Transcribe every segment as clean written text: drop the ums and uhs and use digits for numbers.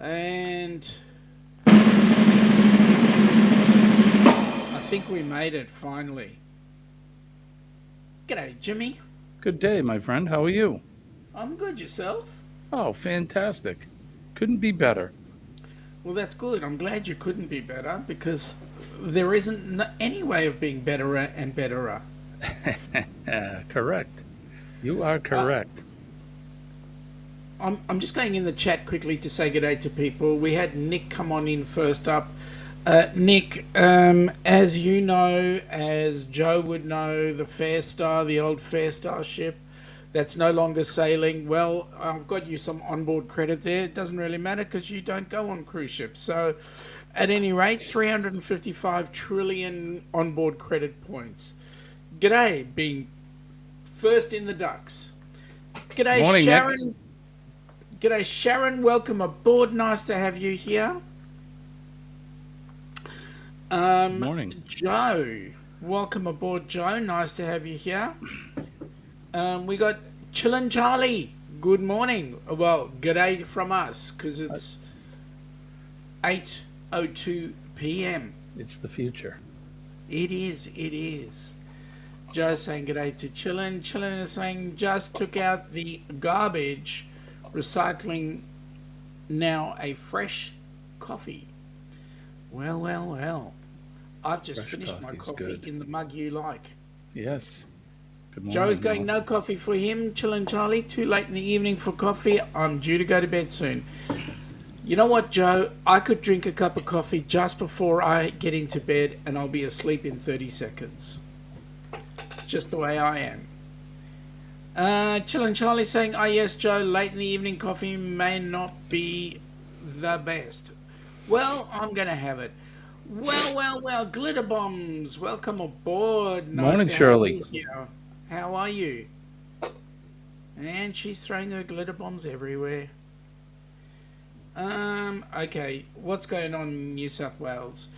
And I think we made it finally. G'day, Jimmy. Good day, my friend. How are you? I'm good, yourself? Oh, fantastic. Couldn't be better. Well, that's good. I'm glad you couldn't be better because there isn't any way of being betterer and betterer. Correct. You are Uh, correct. I'm just going in the chat quickly to say g'day to people. We had Nick come on in first up. Nick, as you know, as Joe would know, the Fair Star, the old Fair Star ship, that's no longer sailing. Well, I've got you some onboard credit there. It doesn't really matter because you don't go on cruise ships. So, at any rate, 355 trillion onboard credit points. G'day, being first in the ducks. G'day, Morning, Nick. Sharon. G'day, Sharon. Welcome aboard. Nice to have you here. Morning. Joe. Welcome aboard, Joe. Nice to have you here. We got Chillin' Charlie. Good morning. Well, g'day from us because Uh, it's 8:02 p.m. It's the future. It is. It is. Joe's saying g'day to Chillin'. Chillin' is saying just took out the garbage, recycling now a fresh coffee. Well, well, well. I've just Fresh finished my coffee's coffee good. in the mug you like. Yes. Good Joe's morning, going all. no coffee for him. Chillin' Charlie, too late in the evening for coffee. I'm due to go to bed soon. You know what, Joe? I could drink a cup of coffee just before I get into bed and I'll be asleep in 30 seconds. Just the way I am. Chillin' Charlie saying, oh yes, Joe, late in the evening coffee may not be the best. Well, I'm going to have it. Well, well, well, Glitter Bombs, welcome aboard. Nice Morning, to have Shirley. you here. How are you? And she's throwing her glitter bombs everywhere. Okay, what's going on in New South Wales?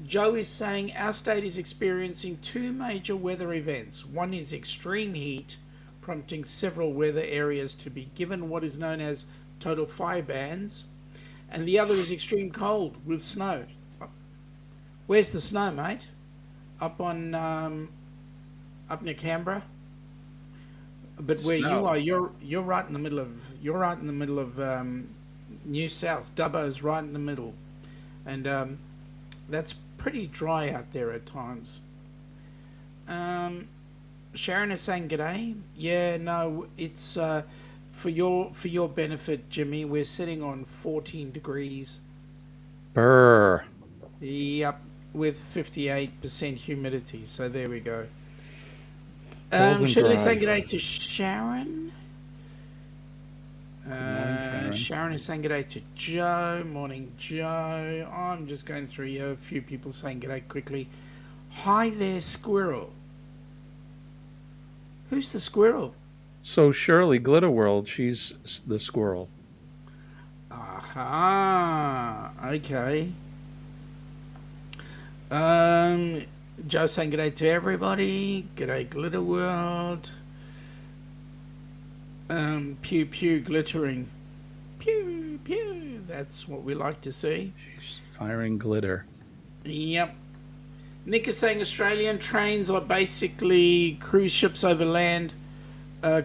Joe is saying our state is experiencing two major weather events. One is extreme heat, prompting several weather areas to be given what is known as total fire bans, and the other is extreme cold with snow. Where's the snow, mate? Up on up near Canberra? But where you Snow. are, you're right in the middle of New South. Dubbo's right in the middle, and that's pretty dry out there at times. Um, Sharon is saying g'day. Yeah, no, it's for your benefit, Jimmy. We're sitting on 14 degrees. Brr. Yep, with 58% humidity. So there we go. Cold and Shirley saying dry. g'day to Sharon. Good morning, Sharon. Sharon is saying g'day to Joe. Morning, Joe. I'm just going through here. A few people saying g'day quickly. Hi there, squirrel. Who's the squirrel? So, Shirley, Glitter World, she's the squirrel. Aha. Okay. Um, Joe saying g'day to everybody. G'day, Glitter World. Pew pew glittering. Pew pew. That's what we like to see. She's firing glitter. Yep. Nick is saying Australian trains are basically cruise ships over land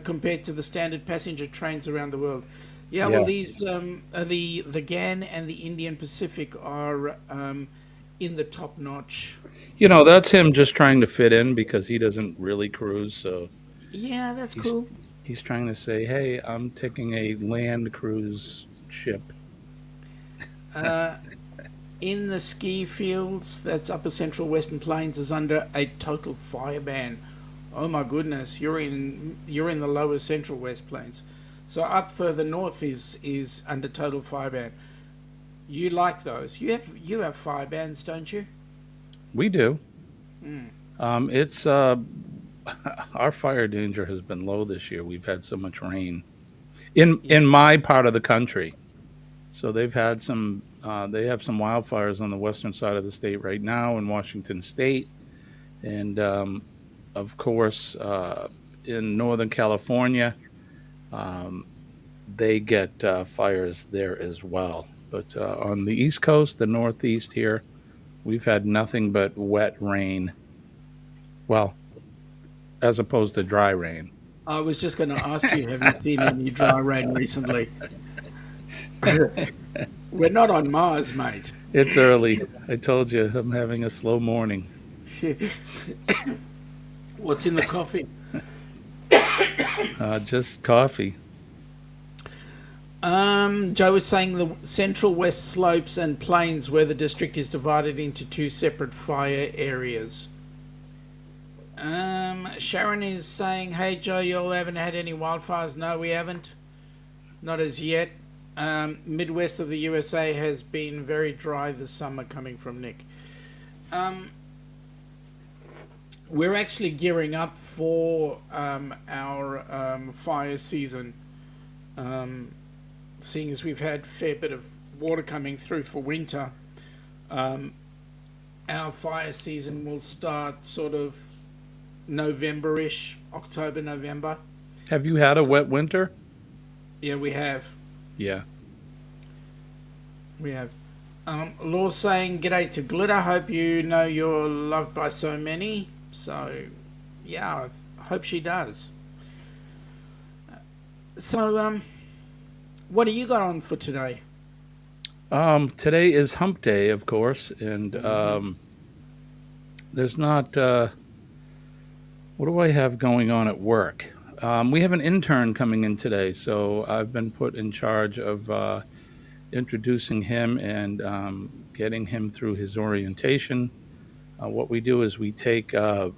compared to the standard passenger trains around the world. Yeah, well, Yeah. these the GAN and the Indian Pacific are in the top notch. That's him just trying to fit in because he doesn't really cruise. So Yeah, that's he's cool. he's trying to say, "Hey, I'm taking a land cruise ship." Uh, in the ski fields, that's Upper Central Western Plains, is under a total fire ban. Oh my goodness, you're in the lower Central West Plains. So up further north is under total fire ban. You like those? You have fire bans, don't you? We do. Mm. It's our fire danger has been low this year. We've had so much rain Yeah. in my part of the country. So they have some wildfires on the western side of the state right now in Washington State, and of course in Northern California, um, they get fires there as well. But on the East Coast, the Northeast here, we've had nothing but wet rain. Well, as opposed to dry rain. I was just going to ask you, have you seen any dry rain recently? We're not on Mars, mate. It's early. I told you I'm having a slow morning. What's in the coffee? Just coffee. Joe was saying the central west slopes and plains where the district is divided into two separate fire areas. Sharon is saying, hey Joe, you all haven't had any wildfires? No, we haven't. Not as yet. Midwest of the USA has been very dry this summer, coming from Nick. We're actually gearing up for our fire season, seeing as we've had a fair bit of water coming through for winter. Our fire season will start sort of November-ish, October, November. Have you had a wet winter? Yeah, we have. Yeah. We have. Law saying, g'day to Glitter. Hope you know you're loved by so many. So, yeah, I hope she does. So, what do you got on for today? Today is Hump Day, of course, and there's not. What do I have going on at work? We have an intern coming in today, so I've been put in charge of introducing him and getting him through his orientation. What we do is we take young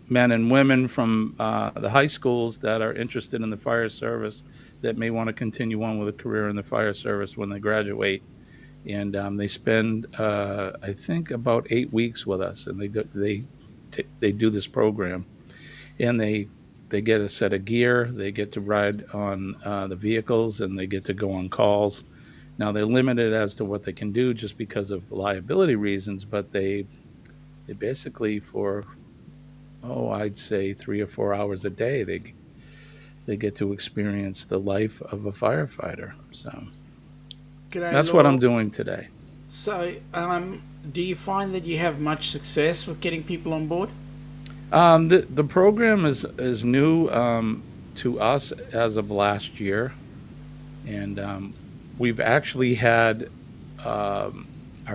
men and women from the high schools that are interested in the fire service that may want to continue on with a career in the fire service when they graduate. And they spend, I think, about 8 weeks with us, and they do this program. And they get a set of gear, they get to ride on the vehicles, and they get to go on calls. Now, they're limited as to what they can do just because of liability reasons, but they basically, for, I'd say 3 or 4 hours a day, they get to experience the life of a firefighter. So G'day, that's Law. what I'm doing today. So, do you find that you have much success with getting people on board? The program is new to us as of last year, and we've actually had our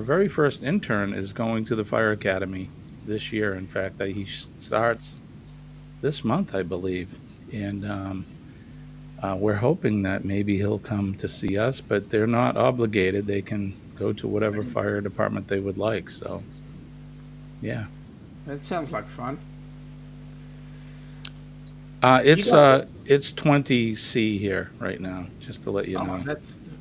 very first intern is going to the fire academy this year. In fact, he starts this month, I believe, and we're hoping that maybe he'll come to see us, but they're not obligated. They can go to whatever fire department they would like. So, yeah. That sounds like fun. It's 20°C here right now, just to let you know.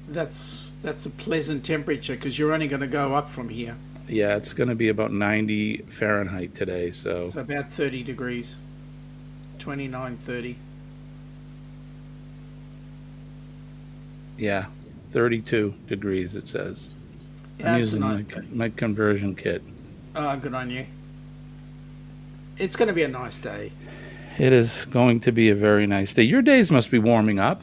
That's a pleasant temperature because you're only going to go up from here. Yeah, it's going to be about 90 Fahrenheit today, so about 30 degrees, 29, 30. Yeah, 32 degrees it says. Yeah, I'm it's using a nice day. my conversion kit. Oh, good on you. It's going to be a nice day. It is going to be a very nice day. Your days must be warming up.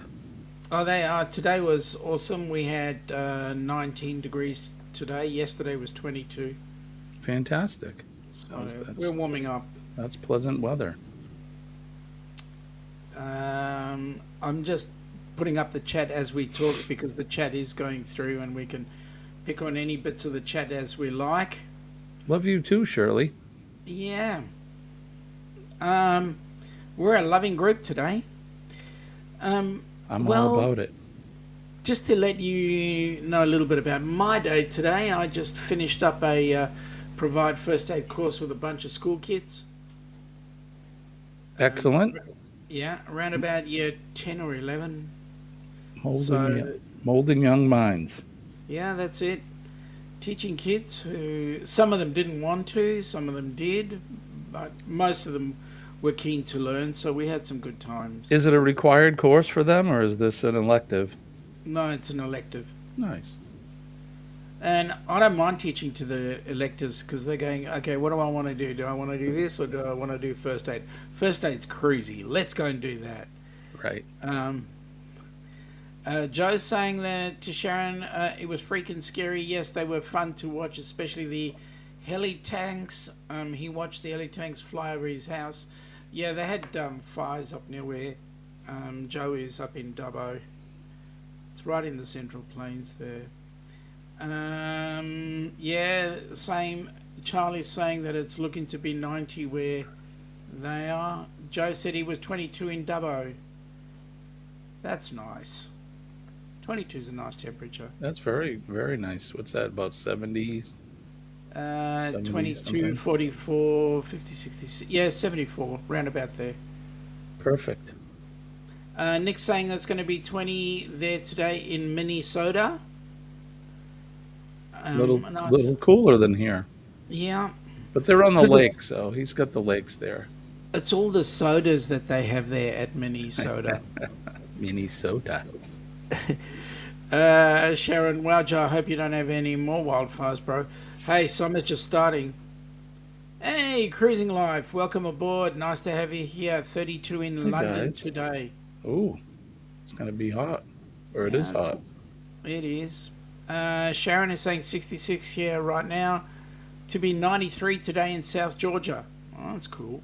Oh, they are. Today was awesome. We had 19 degrees today. Yesterday was 22. Fantastic. So we're warming up. That's pleasant weather. I'm just putting up the chat as we talk because the chat is going through and we can pick on any bits of the chat as we like. Love you too, Shirley. Yeah. We're a loving group today. I'm all about it. Just to let you know a little bit about my day today, I just finished up a Provide First Aid course with a bunch of school kids. Excellent. Yeah, around about year 10 or 11. Molding young minds. Yeah, that's it. Teaching kids who, some of them didn't want to, some of them did, but most of them were keen to learn, so we had some good times. Is it a required course for them, or is this an elective? No, it's an elective. Nice. And I don't mind teaching to the electives because they're going, okay, what do I want to do? Do I want to do this or do I want to do first aid? First aid's cruisy. Let's go and do that. Right. Joe's saying that to Sharon, it was freaking scary. Yes, they were fun to watch, especially the heli tanks. He watched the heli tanks fly over his house. Yeah, they had fires up near where Joe is, up in Dubbo. It's right in the Central Plains there. Yeah, same. Charlie's saying that it's looking to be 90 where they are. Joe said he was 22 in Dubbo. That's nice. 22 is a nice temperature. That's very, very nice. What's that, about 70? 22, something? 44, 50, 60. Yeah, 74, round about there. Perfect. Nick's saying that's going to be 20 there today in Minnesota. Nice. Little cooler than here. Yeah. But they're on the lake, so he's got the lakes there. It's all the sodas that they have there at Minnesota. Minnesota. Sharon, wow, Joe, I hope you don't have any more wildfires, bro. Hey, summer's just starting. Hey, Cruising Life, welcome aboard. Nice to have you here. 32 in London guys. today. Ooh, it's going to be hot. Or it is hot. It is. Sharon is saying 66 here right now. To be 93 today in South Georgia. Oh, that's cool.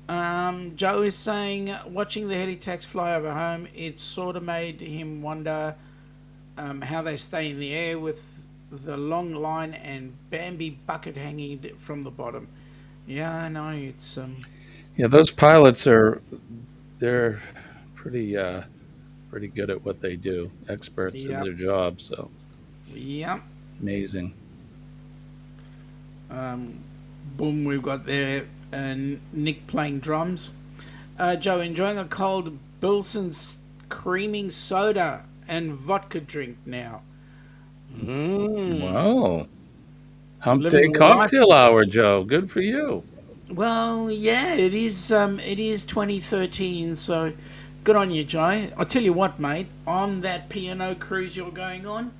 Joe is saying, watching the heli tax fly over home, it sort of made him wonder how they stay in the air with the long line and Bambi bucket hanging from the bottom. Yeah, I know. It's Yeah, those pilots they're pretty good at what they do. Experts in their job, so. Yeah. Amazing. Boom, we've got there Nick playing drums. Joe, enjoying a cold Bilson's creaming soda and vodka drink now. Wow. Humpday cocktail hour, Joe. Good for you. Well, yeah, it is 2013, so good on you, Joe. I'll tell you what, mate, on that P&O cruise you're going on,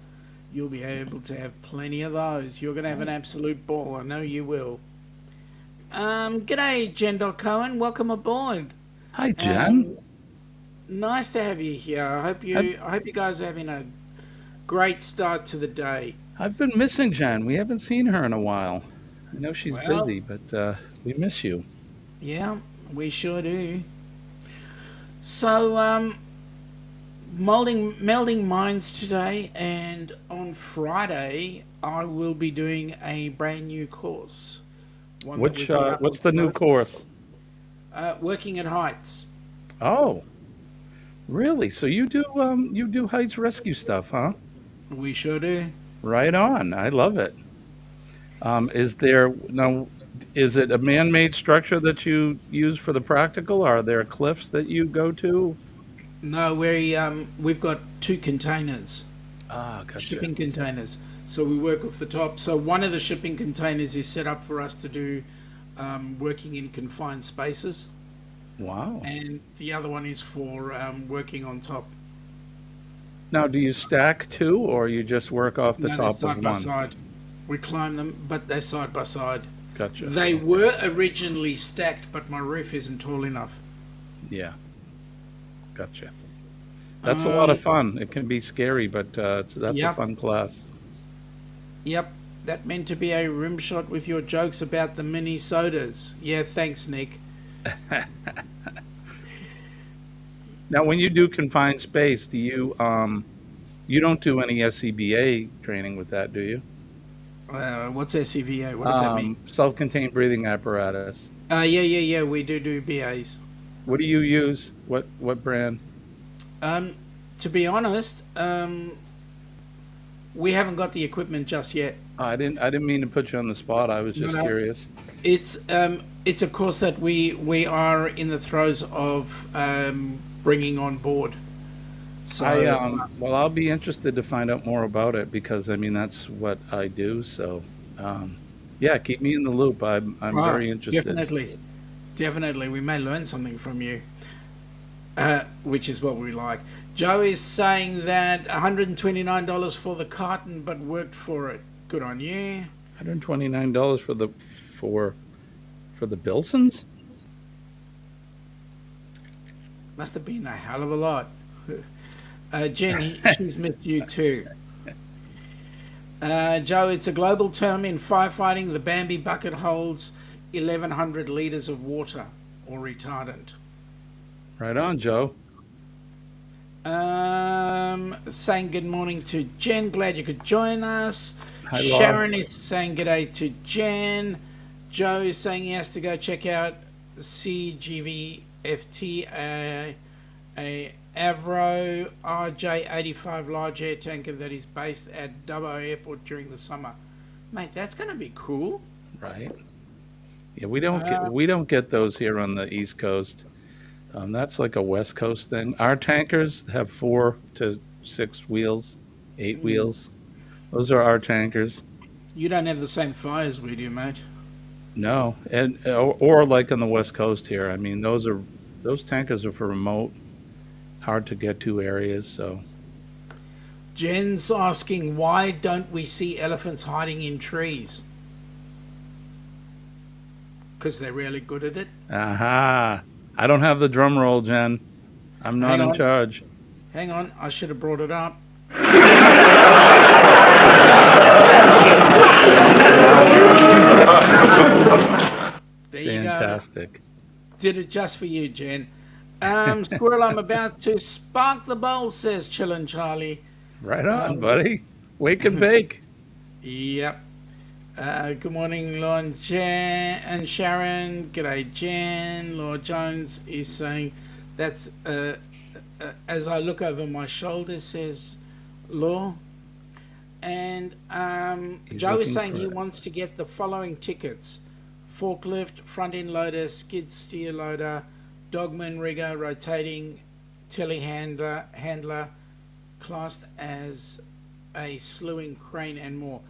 you'll be able to have plenty of those. You're going to have an absolute ball. I know you will. G'day, Jen Cohen. Welcome aboard. Hi, Jen. Nice to have you here. I hope you guys are having a great start to the day. I've been missing Jen. We haven't seen her in a while. I know she's busy, but we miss you. Yeah, we sure do. So, melding minds today, and on Friday I will be doing a brand new course. What's the new course? Working at heights. Oh, really? So you do heights rescue stuff, huh? We sure do. Right on. I love it. Is it a man-made structure that you use for the practical? Are there cliffs that you go to? No, we've got 2 containers. Gotcha. Shipping containers. So we work off the top. So one of the shipping containers is set up for us to do working in confined spaces. Wow. And the other one is for working on top. Now, do you stack 2, or you just work off the top of one? Side by side. We climb them, but they're side by side. Gotcha. They were originally stacked, but my roof isn't tall enough. Yeah. Gotcha. That's a lot of fun. It can be scary, but that's a fun class. Yep. That meant to be a rim shot with your jokes about the Minnesotas. Yeah, thanks, Nick. Now, when you do confined space, do you don't do any SCBA training with that, do you? What's SCBA? What does that mean? Self-contained breathing apparatus. Yeah. We do BAs. What do you use? What brand? To be honest, we haven't got the equipment just yet. I didn't mean to put you on the spot. I was just curious. It's a course that we are in the throes of bringing on board. So I'll be interested to find out more about it, because I mean that's what I do. So yeah, keep me in the loop. I'm very interested. Definitely, we may learn something from you, which is what we like. Joe is saying that $129 for the carton, but worked for it. Good on you. $129 for the Bilsons? Must have been a hell of a lot. Jen, she's missed you too. Joe, it's a global term in firefighting. The Bambi bucket holds 1,100 litres of water or retardant. Right on, Joe. Saying good morning to Jen. Glad you could join us. Hi, Laura. Sharon is saying good day to Jen. Joe is saying he has to go check out CGVFT, a Avro RJ85 large air tanker that is based at Dubbo Airport during the summer. Mate, that's going to be cool. Right. Yeah, we don't get those here on the East Coast. That's like a West Coast thing. Our tankers have 4 to 6 wheels, 8 wheels. Those are our tankers. You don't have the same fires we do, mate. No, and or like on the West Coast here. I mean, those tankers are for remote, hard to get to areas. So Jen's asking, why don't we see elephants hiding in trees? Because they're really good at it. aha, I don't have the drum roll, Jen. I'm not Hang in on, charge. hang on. I should have brought it up. There you go. Fantastic. Did it just for you, Jen. Squirrel, I'm about to spark the bowl, says Chillin' Charlie. Right on, buddy. Wake and bake. Yep. Good morning, Lord Jen and Sharon. G'day, Jen. Lord Jones is saying that's as I look over my shoulder, says Law. And He's Joe is looking saying for he it. wants to get the following tickets: forklift, front end loader, skid steer loader, dogman rigger, rotating telehandler, classed as a slewing crane, and more.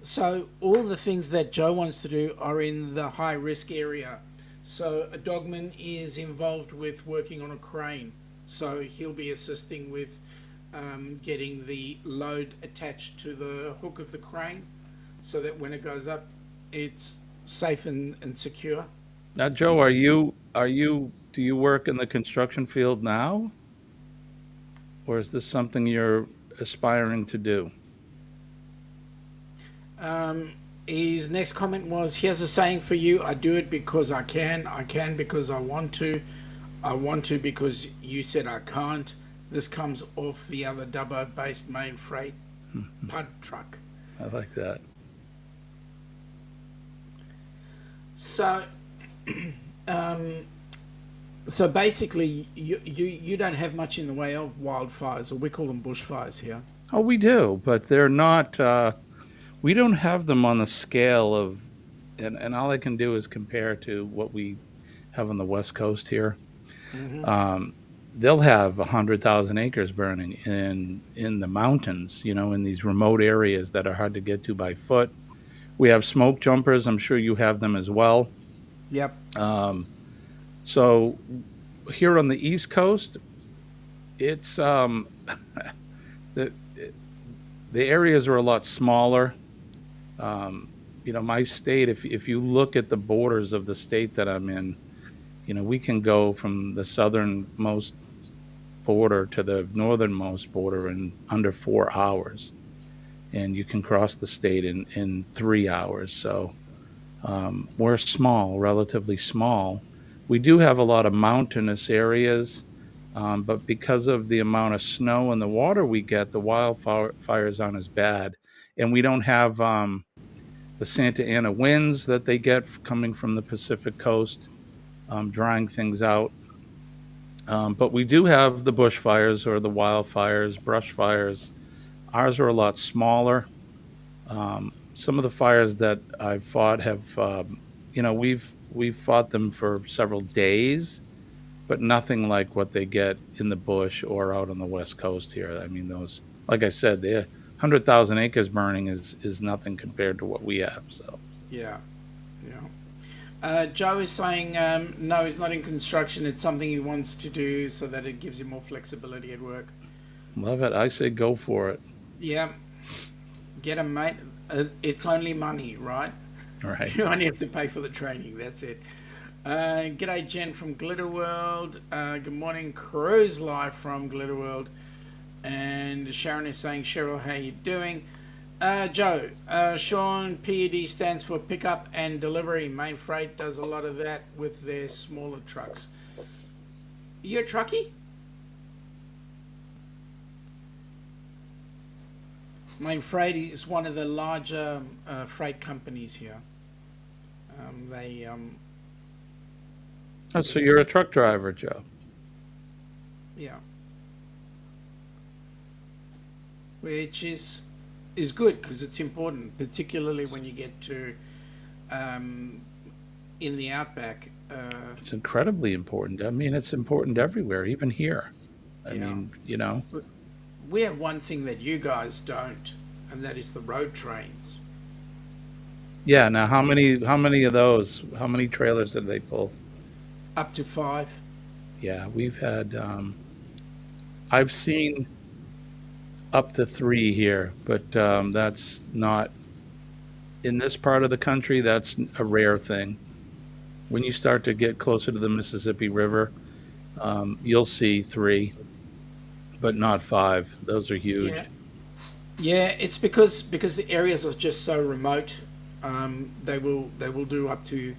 So all the things that Joe wants to do are in the high risk area. So a dogman is involved with working on a crane, so he'll be assisting with getting the load attached to the hook of the crane, so that when it goes up, it's safe and secure. Now, Joe, do you work in the construction field now? Or is this something you're aspiring to do? His next comment was, here's a saying for you: I do it because I can because I want to, I want to because you said I can't. This comes off the other Dubbo-based main freight pud truck. I like that. So, so basically, you don't have much in the way of wildfires, or we call them bushfires here. Oh, we do, but they're not. We don't have them on the scale of, and all I can do is compare to what we have on the West Coast here. They'll have 100,000 acres burning in the mountains, in these remote areas that are hard to get to by foot. We have smoke jumpers. I'm sure you have them as well. Yep. So here on the East Coast, it's the areas are a lot smaller. My state, if you look at the borders of the state that I'm in, we can go from the southernmost border to the northernmost border in under 4 hours, and you can cross the state in 3 hours. So we're small, relatively small. We do have a lot of mountainous areas, but because of the amount of snow and the water we get, the wildfires aren't as bad, and we don't have the Santa Ana winds that they get coming from the Pacific coast, drying things out. But we do have the bushfires or the wildfires, brush fires. Ours are a lot smaller. Some of the fires that I've fought have, we've fought them for several days, but nothing like what they get in the bush or out on the West Coast here. I mean, those, like I said, the 100,000 acres burning is nothing compared to what we have. So Yeah. Joe is saying no, he's not in construction. It's something he wants to do so that it gives him more flexibility at work. love it. I say go for it. Yeah, get him, mate. It's only money, right? All right. You only have to pay for the training. That's it. G'day, Jen from Glitter World. Good morning, Cruise live from Glitter World. And Sharon is saying, Cheryl, how you doing? Joe, Sean, PED stands for pickup and delivery. Main Freight does a lot of that with their smaller trucks. You a truckie? Main Freight is one of the larger freight companies here. They Oh, so you're a truck driver, Joe? yeah, which is good because it's important, particularly when you get to in the outback. It's incredibly important. I mean, it's important everywhere, even here. I Yeah, mean, you know. we have one thing that you guys don't, and that is the road trains. Yeah. Now, how many of those? How many trailers did they pull? Up to 5. Yeah, we've had. I've seen up to 3 here, but that's not in this part of the country. That's a rare thing. When you start to get closer to the Mississippi River, you'll see 3, but not 5. Those are Yeah, huge. yeah. It's because the areas are just so remote. They will do up to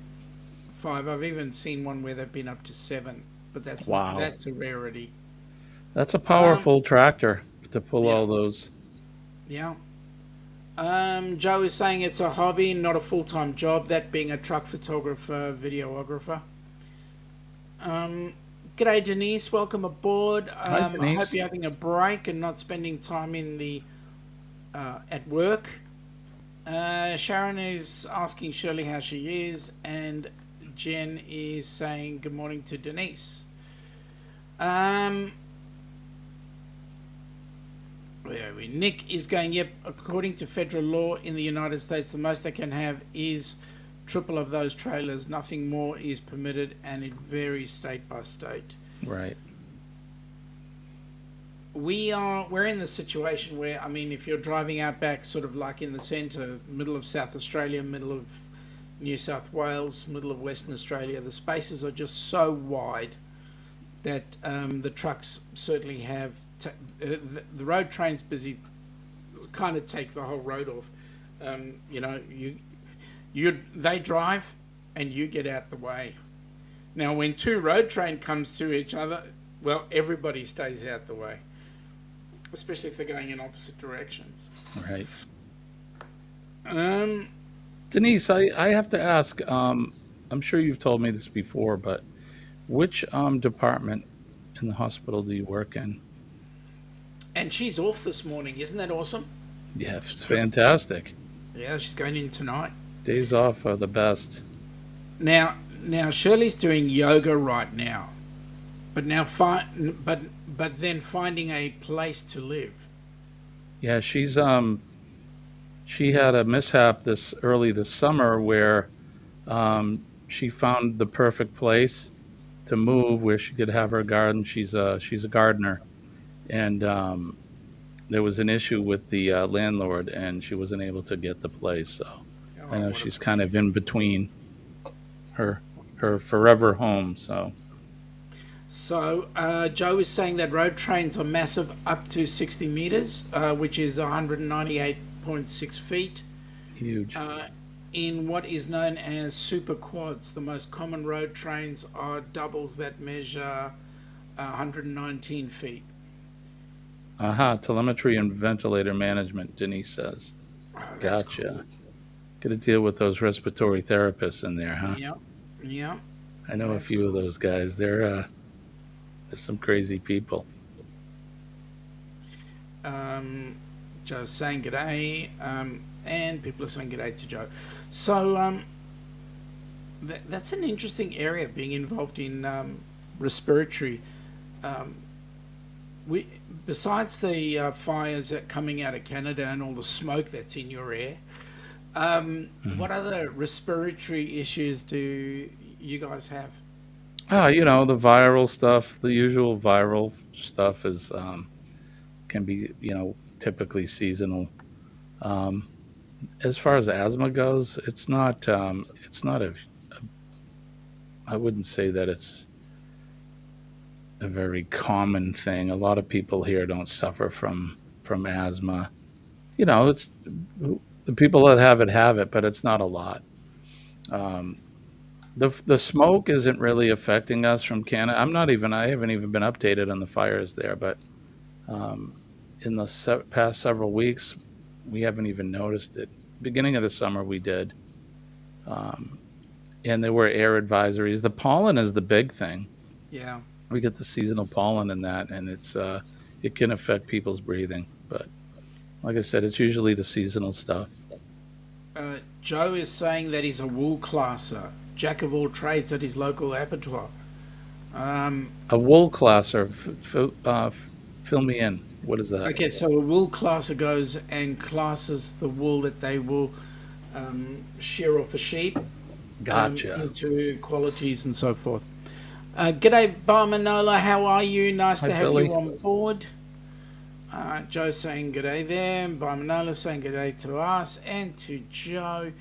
5. I've even seen one where they've been up to 7, but Wow, that's a rarity. that's a Um, powerful tractor to pull yeah, all those. yeah. Joe is saying it's a hobby, not a full-time job. That being a truck photographer, videographer. Um, G'day Denise, welcome aboard. Hi, I hope Denise. you're having a break and not spending time at work. Sharon is asking Shirley how she is, and Jen is saying good morning to Denise. Um, where are we? Nick is going, yep, according to federal law in the United States, the most they can have is triple of those trailers. Nothing more is permitted, and it varies state by state. Right. We're in the situation where, I mean, if you're driving out back, sort of like in the centre, middle of South Australia, middle of New South Wales, middle of Western Australia, the spaces are just so wide that the trucks certainly have the road trains busy, kind of take the whole road off. You know, they drive and you get out the way. Now, when two road train comes to each other, well, everybody stays out the way, especially if they're going in opposite directions. Right. Um, Denise, I have to ask. I'm sure you've told me this before, but which department in the hospital do you work in? and she's off this morning, isn't that awesome? Yeah, it's She's got, fantastic. yeah, she's going in tonight. Days off are the best. Now Shirley's doing yoga right now, but but then finding a place to live. Yeah, she had a mishap this summer where she found the perfect place to move where she could have her garden. She's a gardener, and there was an issue with the landlord, and she wasn't able to get the place. So I Oh, know what a she's kind of in between her her forever home. So So Joe is saying that road trains are massive, up to 60 meters, which is 198.6 feet. huge. In what is known as super quads, the most common road trains are doubles that measure 119 feet. Aha, telemetry and ventilator management, Denise says. Oh, that's cool. Gotcha. Got to deal with those respiratory therapists in there, huh? Yeah, yeah, I know a that's few of cool. those guys. They're some crazy people. Um, Joe's saying g'day, and people are saying g'day to Joe. So that's an interesting area, being involved in respiratory. Um, we besides the fires that coming out of Canada and all the smoke that's in your air, Mhm. what other respiratory issues do you guys have? The viral stuff, the usual viral stuff is can be, typically seasonal. Um, as far as asthma goes, it's not I wouldn't say that it's a very common thing. A lot of people here don't suffer from asthma. It's the people that have it, but it's not a lot. Um, the smoke isn't really affecting us from Canada. I haven't even been updated on the fires there, but um, in the past several weeks, we haven't even noticed it. Beginning of the summer, we did, um, and there were air advisories. The pollen is the big thing. Yeah. We get the seasonal pollen in that, and it can affect people's breathing. But like I said, it's usually the seasonal stuff. Joe is saying that he's a wool classer, jack of all trades at his local abattoir. Um, A wool classer, fill me in. What is that? okay, so a wool classer goes and classes the wool that they will shear off a sheep Gotcha. into qualities and so forth. G'day, Barmanola. How are you? Nice Hi, to have Billy. you on board. Joe saying g'day there. Barmanola saying g'day to us and to Joe.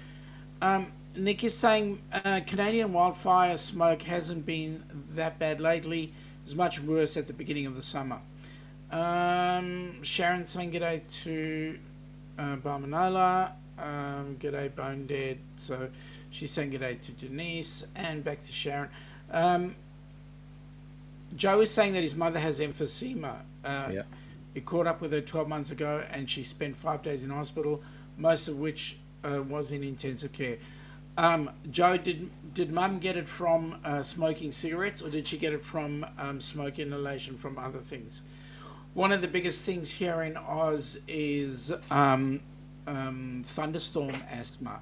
Nick is saying Canadian wildfire smoke hasn't been that bad lately. It was much worse at the beginning of the summer. Sharon saying g'day to Barmanola. G'day, Bone Dead. So she's saying g'day to Denise and back to Sharon. Joe is saying that his mother has emphysema. Yeah. It caught up with her 12 months ago, and she spent 5 days in hospital, most of which was in intensive care. Joe, did Mum get it from smoking cigarettes, or did she get it from smoke inhalation from other things? One of the biggest things here in Oz is thunderstorm asthma.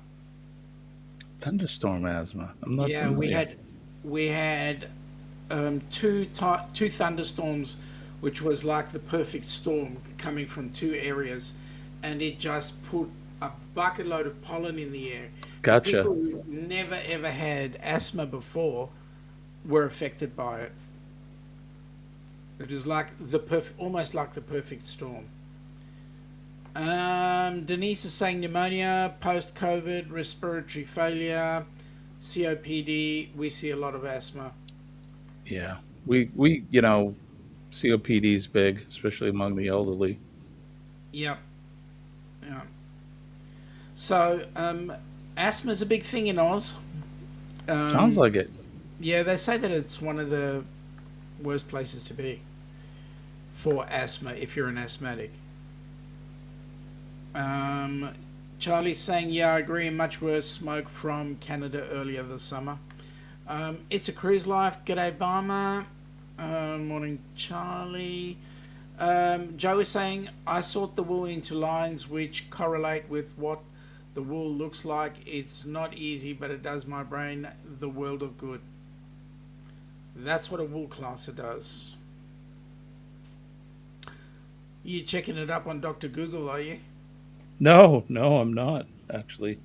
Thunderstorm asthma. I'm not Yeah, familiar. we had two thunderstorms, which was like the perfect storm coming from two areas, and it just put a bucket load of pollen in the air. And Gotcha. people who never ever had asthma before were affected by it. It was like almost like the perfect storm. Denise is saying pneumonia, post-COVID, respiratory failure, COPD. We see a lot of asthma. Yeah. We COPD is big, especially among the elderly. Yep. Yeah. So, asthma is a big thing in Oz. Sounds like it. Yeah, they say that it's one of the worst places to be for asthma if you're an asthmatic. Charlie's saying, yeah, I agree. Much worse smoke from Canada earlier this summer. It's a cruise life. G'day, Barma. Morning, Charlie. Joe is saying, I sort the wool into lines which correlate with what the wool looks like. It's not easy, but it does my brain the world of good. That's what a wool classer does. You checking it up on Dr. Google, are you? No, no, I'm not actually.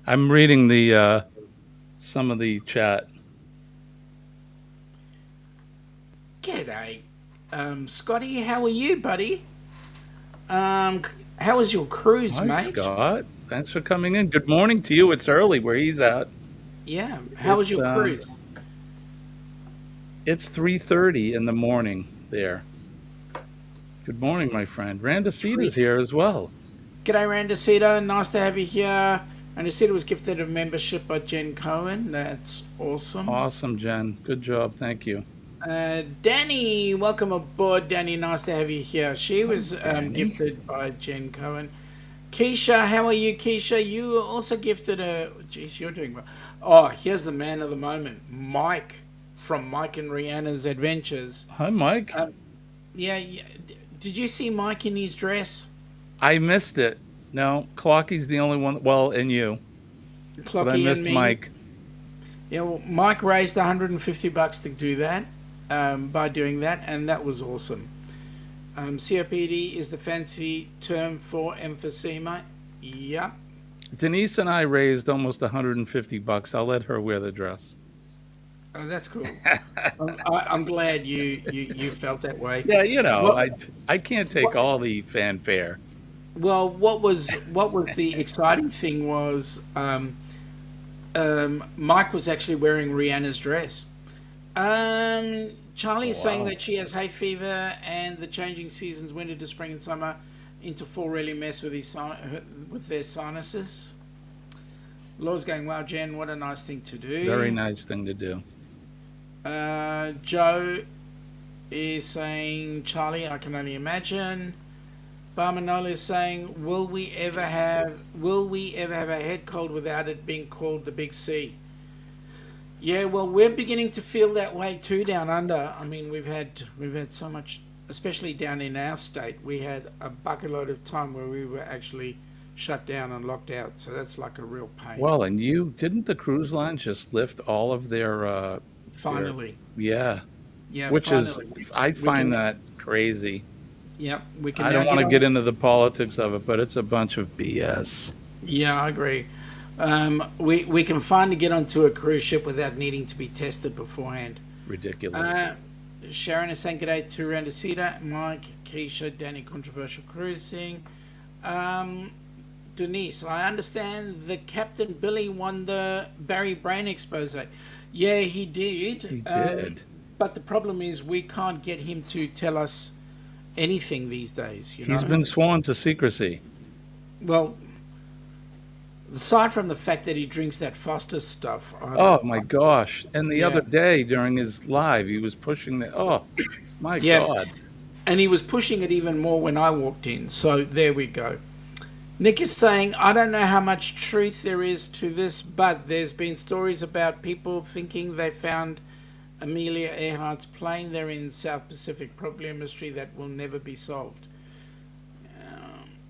I'm reading the some of the chat. G'day. Scotty, how are you, buddy? How was your cruise, Hi, mate? Scott. Thanks for coming in. Good morning to you. It's early where he's at. Yeah. How was It's your um cruise? it's 3:30 in the morning there. Good morning, my friend. Three. Randacita's here as well. G'day, Randacita. Nice to have you here. Randacita was gifted a membership by Jen Cohen. That's awesome. Awesome, Jen. Good job. Thank you. Danny, welcome aboard, Danny. Nice to have you here. She Hi, was Danny. gifted by Jen Cohen. Keisha, how are you, Keisha? You were also gifted a. Geez, you're doing well. Oh, here's the man of the moment, Mike from Mike and Rihanna's Adventures. Hi, Mike. Um, yeah, yeah. Did you see Mike in his dress? I missed it. No, Clocky's the only one. Well, and you, but I Clocky and missed me. Mike. Yeah, well, Mike raised $150 to do that. By doing that, and that was awesome. COPD is the fancy term for emphysema. Yep. Denise and I raised almost $150. I'll let her wear the dress. Oh, that's cool. I'm glad you felt that way. Yeah, Well, I can't take what, all the fanfare. what was the exciting thing was Mike was actually wearing Rihanna's dress, Charlie Oh, is saying wow. that she has hay fever, and the changing seasons, winter to spring and summer, into fall really mess with with their sinuses. Laura's going, wow, Jen, what a nice thing to Very do. nice thing to do. Joe is saying, Charlie, I can only imagine. Barmanola is saying, will we ever have a head cold without it being called the Big C? Yeah, well, we're beginning to feel that way too down under. I mean, we've had so much, especially down in our state. We had a bucket load of time where we were actually shut down and locked out. So that's like a real pain. Well, and you didn't the cruise lines just lift all of their Finally, yeah, yeah, which is finally, I we find can. that crazy. Yeah, we can I now don't want get to on. get into the politics of it, but it's a bunch of BS. Yeah, I agree. We can finally get onto a cruise ship without needing to be tested beforehand. Ridiculous. Uh, Sharon is saying good day to Randacita, Mike, Keisha, Danny, controversial cruising. Um, Denise, I understand the Captain Billy won the Barry Brain expose. Yeah, he did. He did. But the problem is we can't get him to tell us anything these days, you He's know? been sworn to secrecy. Well, aside from the fact that he drinks that Foster's stuff, Oh my gosh. And the other yeah. day during his live, he was pushing the oh my Yeah. God. And he was pushing it even more when I walked in. So there we go. Nick is saying, I don't know how much truth there is to this, but there's been stories about people thinking they found Amelia Earhart's plane there in South Pacific, probably a mystery that will never be solved.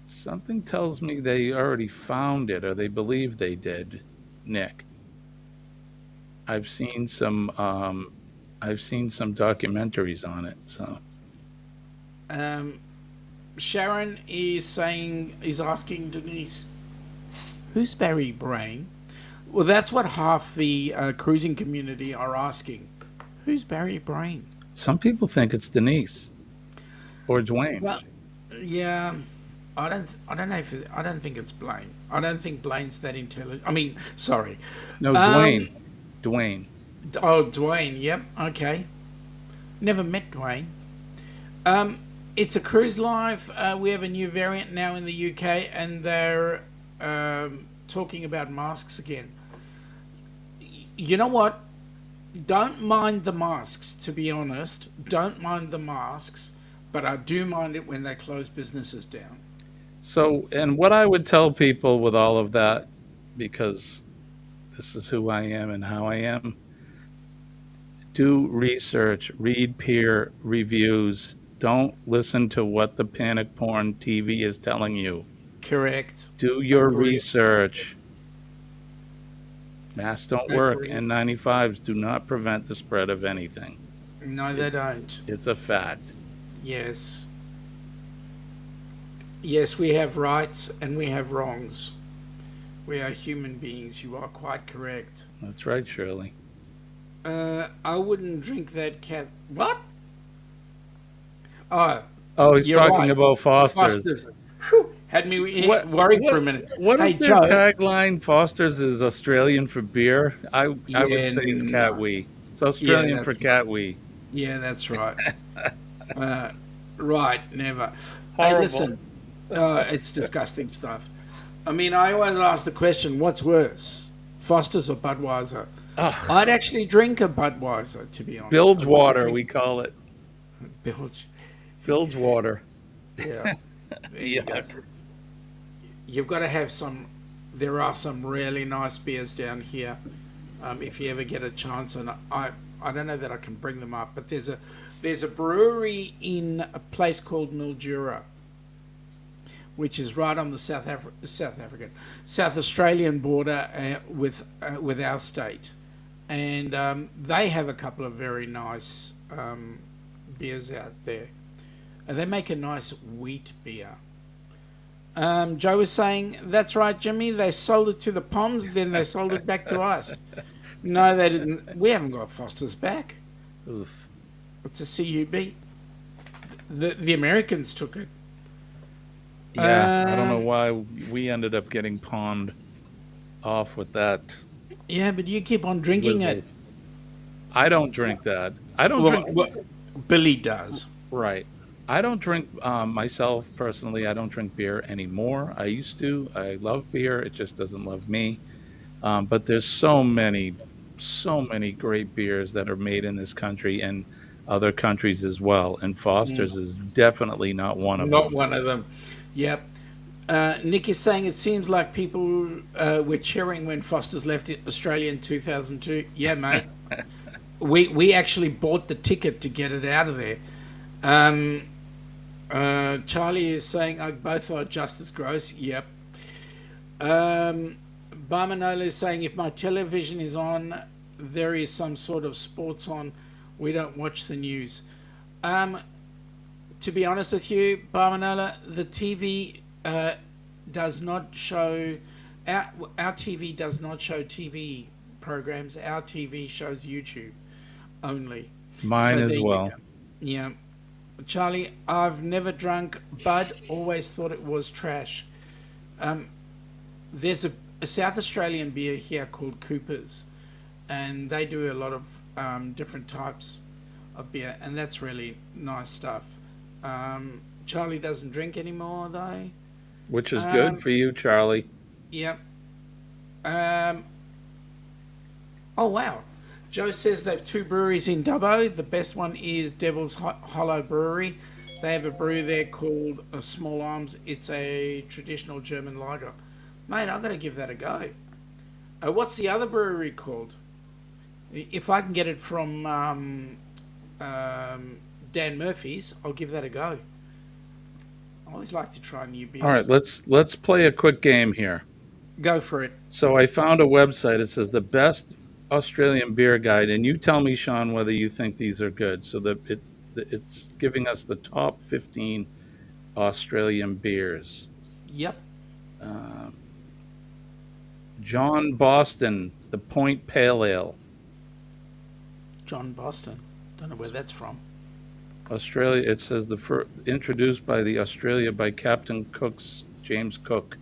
Something tells me they already found it or they believe they did, Nick. I've seen some I've seen some documentaries on it, so Um, Sharon is asking Denise, who's Barry Brain? Well, that's what half the cruising community are asking. Who's Barry Brain? some people think it's Denise or Dwayne. Well, yeah, I don't know if I don't think it's Blaine. I don't think Blaine's that intelligent. I mean, sorry. No, Um, Dwayne. Dwayne. oh, Dwayne. Yep. Okay. Never met Dwayne. Um, it's a cruise live. We have a new variant now in the UK, and they're talking about masks again. You know what? Don't mind the masks, to be honest. Don't mind the masks, but I do mind it when they close businesses down. So, and what I would tell people with all of that, because this is who I am and how I am, do research, read peer reviews. Don't listen to what the panic porn TV is telling you. Correct. Do your Agree. research. Masks don't work. Agree. N95s do not prevent the spread of anything. No, they It's don't. it's a fact. Yes. Yes, we have rights and we have wrongs. We are human beings. You are quite correct. That's right, Shirley. I wouldn't drink that cat. What? Oh, Oh, he's you're talking right. about Foster's. Foster's. Whew, had me What worried for a what minute. what Hey, is their Joe. tagline? Foster's is Australian for beer. I would Yeah, say it's cat no. wee. It's Yeah, Australian for that's cat wee. yeah, that's right. Uh, right, never. Hey, Horrible. listen. It's disgusting stuff. I mean, I always ask the question, what's worse, Foster's or Budweiser? Ugh. I'd actually drink a Budweiser, to be honest. I Bilge wouldn't water, drink we call it. bilge. Bilge water. Yeah, there you go. Yuck. You've got to have some. There are some really nice beers down here. If you ever get a chance, and I don't know that I can bring them up, but there's a brewery in a place called Mildura, which is right on the South Australian border with our state, and they have a couple of very nice beers out there. And they make a nice wheat beer. Joe was saying, that's right, Jimmy. They sold it to the Poms, then they sold it back to us. No, they didn't. We haven't got Foster's back. Oof. It's a CUB. The Americans took it. Yeah, I don't know Um, why we ended up getting pawned off with that yeah, but you keep on drinking it. blizzard. I don't drink that. I don't Well, drink. Billy does. Right. I don't drink myself personally. I don't drink beer anymore. I used to. I love beer. It just doesn't love me. But there's so many great beers that are made in this country and other countries as well. And Mm, Foster's is definitely not one of not them. one of them. Yep. Nick is saying it seems like people were cheering when Foster's left Australia in 2002. Yeah, mate. We actually bought the ticket to get it out of there. Um, Charlie is saying both are just as gross. Yep. Barmanola is saying if my television is on, there is some sort of sports on. We don't watch the news. Um, to be honest with you, Barmanola, the TV does not show. Our TV does not show TV programs. Our TV shows YouTube only. Mine So there as you well. go. Yeah. Charlie, I've never drunk Bud, always thought it was trash. Um, there's a South Australian beer here called Cooper's, and they do a lot of different types of beer, and that's really nice stuff. Charlie doesn't drink anymore, though. Which is good Um, for you, Charlie. yep. Um, oh, wow. Joe says they have two breweries in Dubbo. The best one is Devil's Hollow Brewery. They have a brew there called Small Arms. It's a traditional German lager. Mate, I'm going to give that a go. What's the other brewery called? If I can get it from Dan Murphy's, I'll give that a go. I always like to try new All right, beers. let's play a quick game here. Go for it. So I found a website. It says the best Australian beer guide, and you tell me, Sean, whether you think these are good. So that it's giving us the top 15 Australian beers. Yep. Uh, John Boston, the Point Pale Ale, John Boston. Don't know where that's from. Australia. It says introduced by the Australia by Captain Cook's James Cook.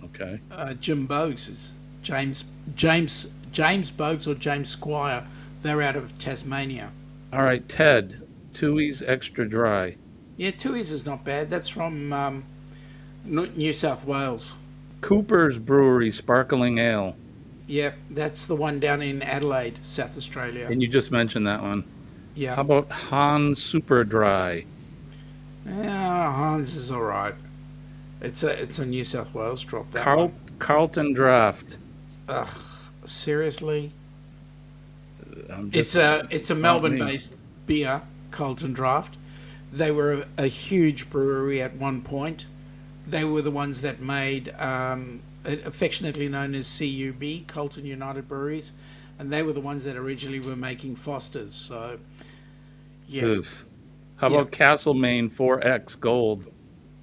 Okay. Jim Bogues is James Bogues or James Squire. They're out of Tasmania. All right, Ted, Tooheys Extra Dry, Yeah, Tooheys is not bad. That's from New South Wales. Cooper's Brewery Sparkling Ale, Yeah, that's the one down in Adelaide, South Australia. and you just mentioned that one. Yeah. How about Han Super Dry? Yeah, Hans is all right. It's a New South Wales drop that one. Carlton Draft. Ugh, seriously. I'm It's just a not me. Melbourne-based beer, Carlton Draft. They were a huge brewery at one point. They were the ones that made affectionately known as CUB, Carlton United Breweries, and they were the ones that originally were making Fosters. So, yeah, Oof. How yeah. about Castlemaine 4X Gold?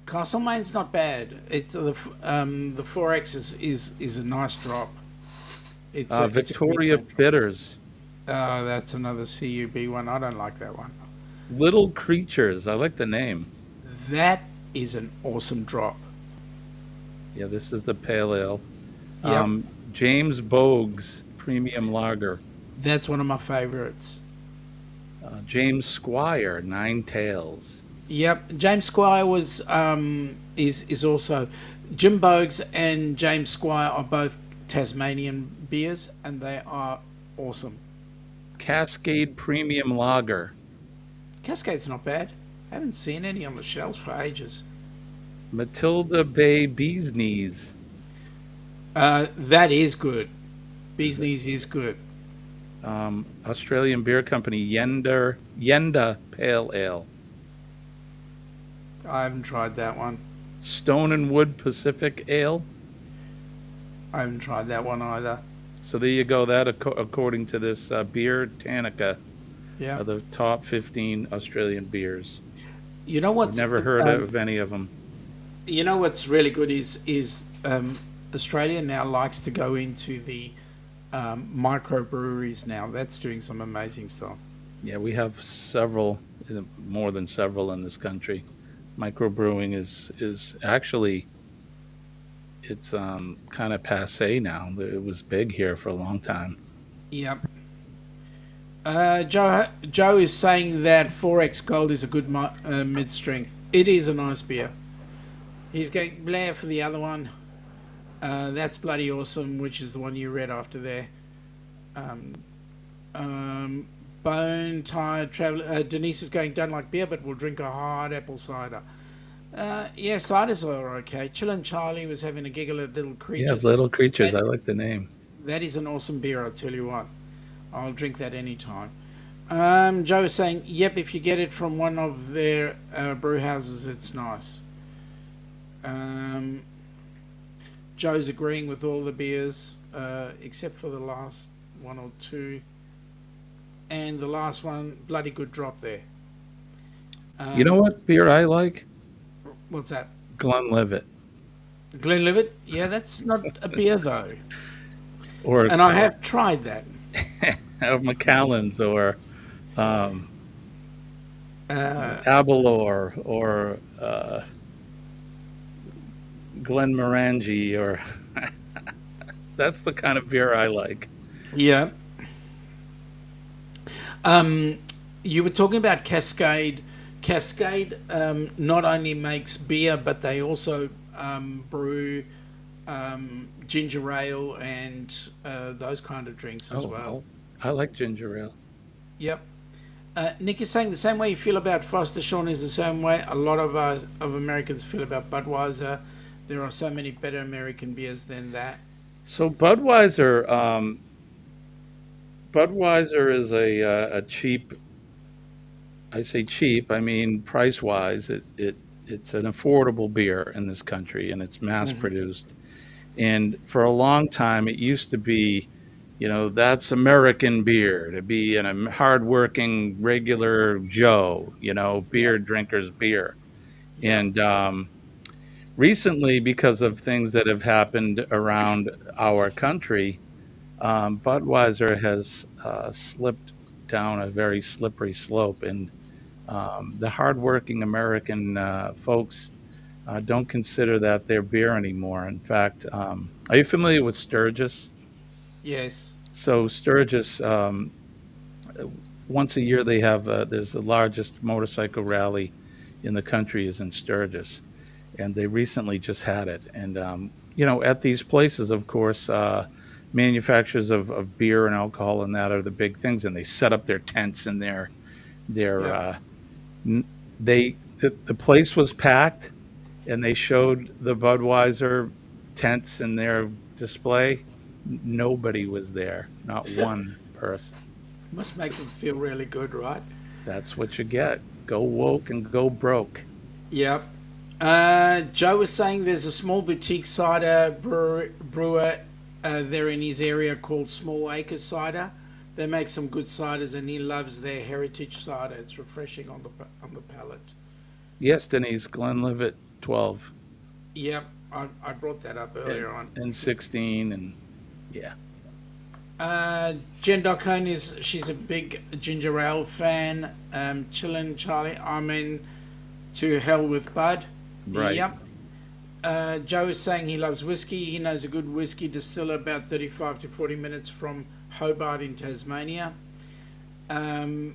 Castlemaine's not bad. It's the 4X is a nice drop. It's a Victoria Queensland drop. Bitters. That's another CUB one. I don't like that one. Little Creatures. I like the name. That is an awesome drop. Yeah, this is the Pale Ale. Yep, James Bogues Premium Lager. that's one of my favorites. James Squire Nine Tails. Yep, James Squire is also Jim Bogues and James Squire are both Tasmanian beers, and they are awesome. Cascade Premium Lager. Cascade's not bad. I haven't seen any on the shelves for ages. Matilda Bay Bees Knees. That is good. Bees Knees is good. Australian Beer Company Yenda Pale Ale. I haven't tried that one. Stone and Wood Pacific Ale. I haven't tried that one either. So there you go. That according to this Beer Tanica, Yeah. are the top 15 Australian beers. You know I've what's never heard of any of them. you know what's really good is Australia now likes to go into the microbreweries now. That's doing some amazing stuff. Yeah, we have several, more than several in this country. Microbrewing is actually it's kind of passe now. It was big here for a long time. Yep. Joe is saying that 4X Gold is a good mid strength. It is a nice beer. He's going Blair for the other one. That's bloody awesome, which is the one you read after there. Um, um, Bone Tired Traveler. Denise is going, don't like beer, but we'll drink a hard apple cider. Yeah, ciders are okay. Chillin' Charlie was having a giggle at Little Yeah, Creatures. Little Creatures. That, I like the name. that is an awesome beer, I'll tell you what. I'll drink that anytime. Joe is saying, yep, if you get it from one of their brew houses, it's nice. Um, Joe's agreeing with all the beers, except for the last one or two. And the last one, bloody good drop there. You know Um, what beer I like? what's that? Glenlivet Glenlivet? Yeah, that's not a beer though. or And I have tried that. or Macallan's or um, Uh, Aberlour or Glenmorangie or that's the kind of beer I like. yeah. Um, you were talking about Cascade. Cascade not only makes beer, but they also brew ginger ale and those kind of drinks as Oh, well. I like ginger ale. Yep. Nick is saying the same way you feel about Foster, Sean, is the same way a lot of us, of Americans feel about Budweiser. There are so many better American beers than that. So Budweiser is a cheap. I say cheap. I mean price wise. It's an affordable beer in this country, and it's mass Hmm. produced. And for a long time, it used to be, that's American beer to be a hardworking regular Joe, Yep. beer drinker's beer. Yep. And recently, because of things that have happened around our country, Budweiser has slipped down a very slippery slope, and the hardworking American folks don't consider that their beer anymore. In fact, are you familiar with Sturgis? Yes. So Sturgis, once a year they have there's the largest motorcycle rally in the country is in Sturgis, and they recently just had it. And at these places, of course, manufacturers of beer and alcohol and that are the big things, and they set up their tents and their Yep. the place was packed, and they showed the Budweiser tents in their display. Nobody was there, not one person. Must make them feel really good, right? That's what you get. Go woke and go broke. Yep. Joe was saying there's a small boutique cider brewer there in his area called Small Acres Cider. They make some good ciders, and he loves their heritage cider. It's refreshing on the palate. Yes, Denise, Glenlivet 12 Yep, I brought that up and, earlier on. and 16, and yeah. Jen Dockone she's a big ginger ale fan. Chillin' Charlie, I'm in to hell with Bud. Right. Yep. Joe is saying he loves whiskey. He knows a good whiskey distiller about 35 to 40 minutes from Hobart in Tasmania. Um,